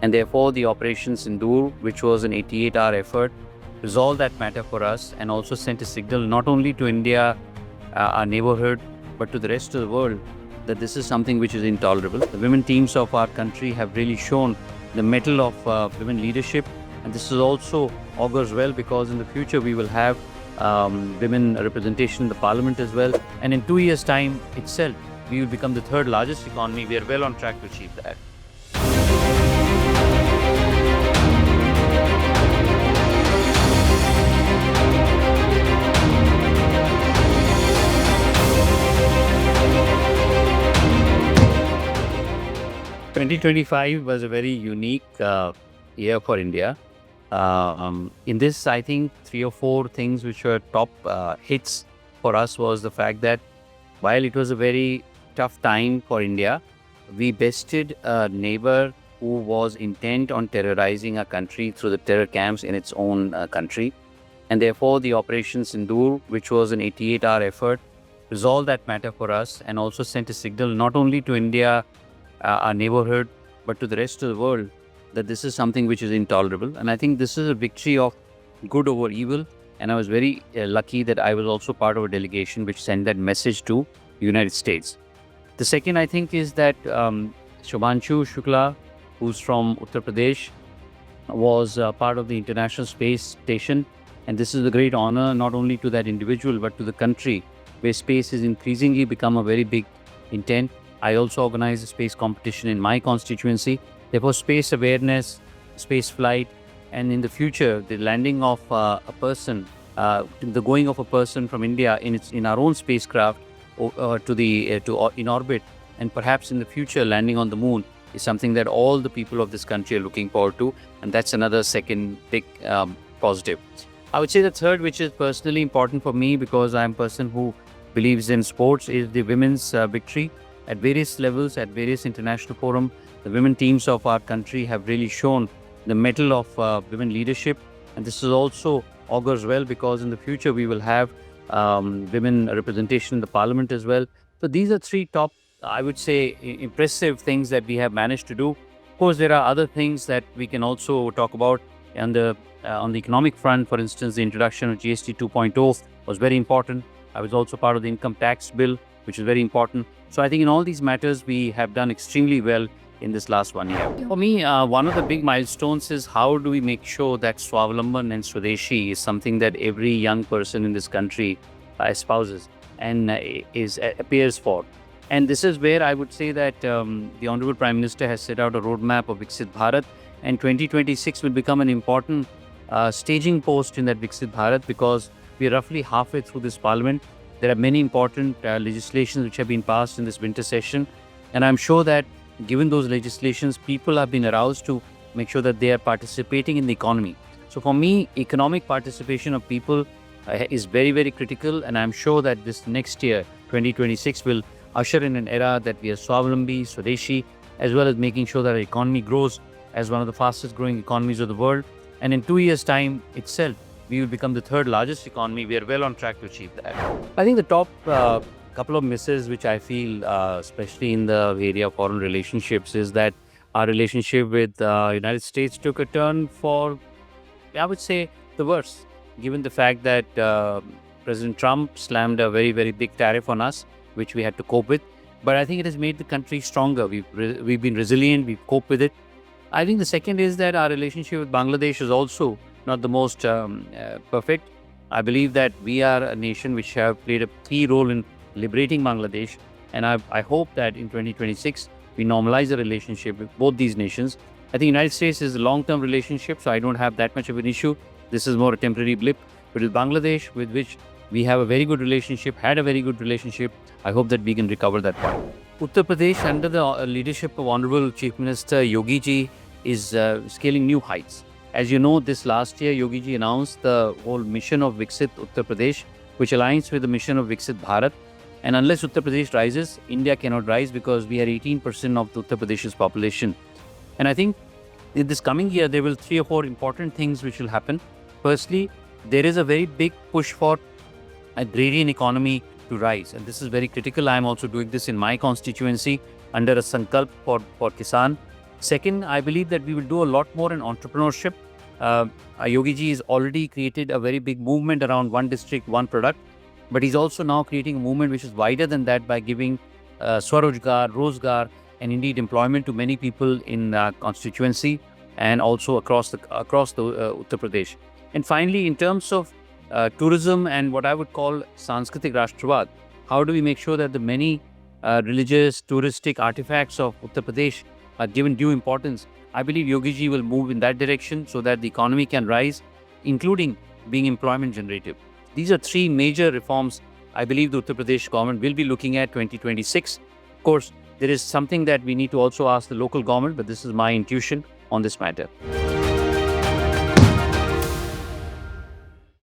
And therefore, the Operation Sindoor, which was an 88-hour effort, resolved that matter for us and also sent a signal not only to India, our neighborhood, but to the rest of the world that this is something which is intolerable. The women teams of our country have really shown the mettle of women leadership, and this is also augurs well because in the future we will have women representation in the parliament as well. And in 2 years' time itself, we will become the third largest economy. We are well on track to achieve that. 2025 was a very unique year for India. In this, I think 3 or 4 things which were top hits for us was the fact that while it was a very tough time for India, we bested a neighbor who was intent on terrorizing our country through the terror camps in its own country. And therefore, the Operation Sindoor, which was an 88-hour effort, resolved that matter for us and also sent a signal not only to India, our neighborhood, but to the rest of the world that this is something which is intolerable. And I think this is a victory of good over evil. And I was very lucky that I was also part of a delegation which sent that message to the United States. The second, I think, is that Shubhanshu Shukla, who's from Uttar Pradesh, was part of the International Space Station. And this is a great honor not only to that individual, but to the country, where space has increasingly become a very big intent. I also organized a space competition in my constituency. Therefore, space awareness, space flight, and in the future, the landing of a person, the going of a person from India in our own spacecraft in orbit, and perhaps in the future landing on the moon is something that all the people of this country are looking forward to, and that's another second big positive. I would say the third, which is personally important for me because I'm a person who believes in sports, is the women's victory. At various levels, at various international forums, the women teams of our country have really shown the mettle of women leadership. And this is also augurs well because in the future we will have women representation in the parliament as well. So these are 3 top, I would say, impressive things that we have managed to do. Of course, there are other things that we can also talk about on the economic front. For instance, the introduction of GST 2.0 was very important. I was also part of the income tax bill, which is very important. So I think in all these matters, we have done extremely well in this last 1 year. For me, one of the big milestones is how do we make sure that Swavalamban and Swadeshi is something that every young person in this country espouses and appears for. And this is where I would say that the Honorable Prime Minister has set out a roadmap of Viksit Bharat, and 2026 will become an important staging post in that Viksit Bharat because we are roughly halfway through this parliament. There are many important legislations which have been passed in this winter session. And I'm sure that given those legislations, people have been aroused to make sure that they are participating in the economy. So for me, economic participation of people is very, very critical. And I'm sure that this next year, 2026, will usher in an era that we are Swavalambi, Swadeshi, as well as making sure that our economy grows as one of the fastest growing economies of the world. And in 2 years' time itself, we will become the third largest economy. We are well on track to achieve that. I think the top couple of misses which I feel, especially in the area of foreign relationships, is that our relationship with the United States took a turn for, I would say, the worse, given the fact that President Trump slammed a very, very big tariff on us, which we had to cope with. But I think it has made the country stronger. We've been resilient, we've coped with it. I think the second is that our relationship with Bangladesh is also not the most perfect. I believe that we are a nation which have played a key role in liberating Bangladesh, and I hope that in 2026 we normalize the relationship with both these nations. I think United States is a long-term relationship, so I don't have that much of an issue. This is more a temporary blip. But with Bangladesh, with which we have a very good relationship, had a very good relationship, I hope that we can recover that point. Uttar Pradesh, under the leadership of Honorable Chief Minister Yogi Ji, is scaling new heights. As you know, this last year, Yogi Ji announced the whole mission of Viksit Uttar Pradesh, which aligns with the mission of Viksit Bharat. And unless Uttar Pradesh rises, India cannot rise because we are 18% of the Uttar Pradesh's population. And I think in this coming year, there will 3 or 4 important things which will happen. Firstly, there is a very big push for agrarian economy to rise. And this is very critical. I am also doing this in my constituency under a Sankalp for Kisan. Second, I believe that we will do a lot more in entrepreneurship. Yogi ji has already created a very big movement around one district, one product, but he's also now creating a movement which is wider than that by giving swarojgar, rozgar, and indeed employment to many people in constituency and also across the Uttar Pradesh. And finally, in terms of tourism and what I would call Sanskritik Rashtravad, how do we make sure that the many religious, touristic artifacts of Uttar Pradesh are given due importance? I believe Yogi ji will move in that direction so that the economy can rise, including being employment generative. These are three major reforms I believe the Uttar Pradesh government will be looking at 2026. Of course, there is something that we need to also ask the local government, but this is my intuition on this matter.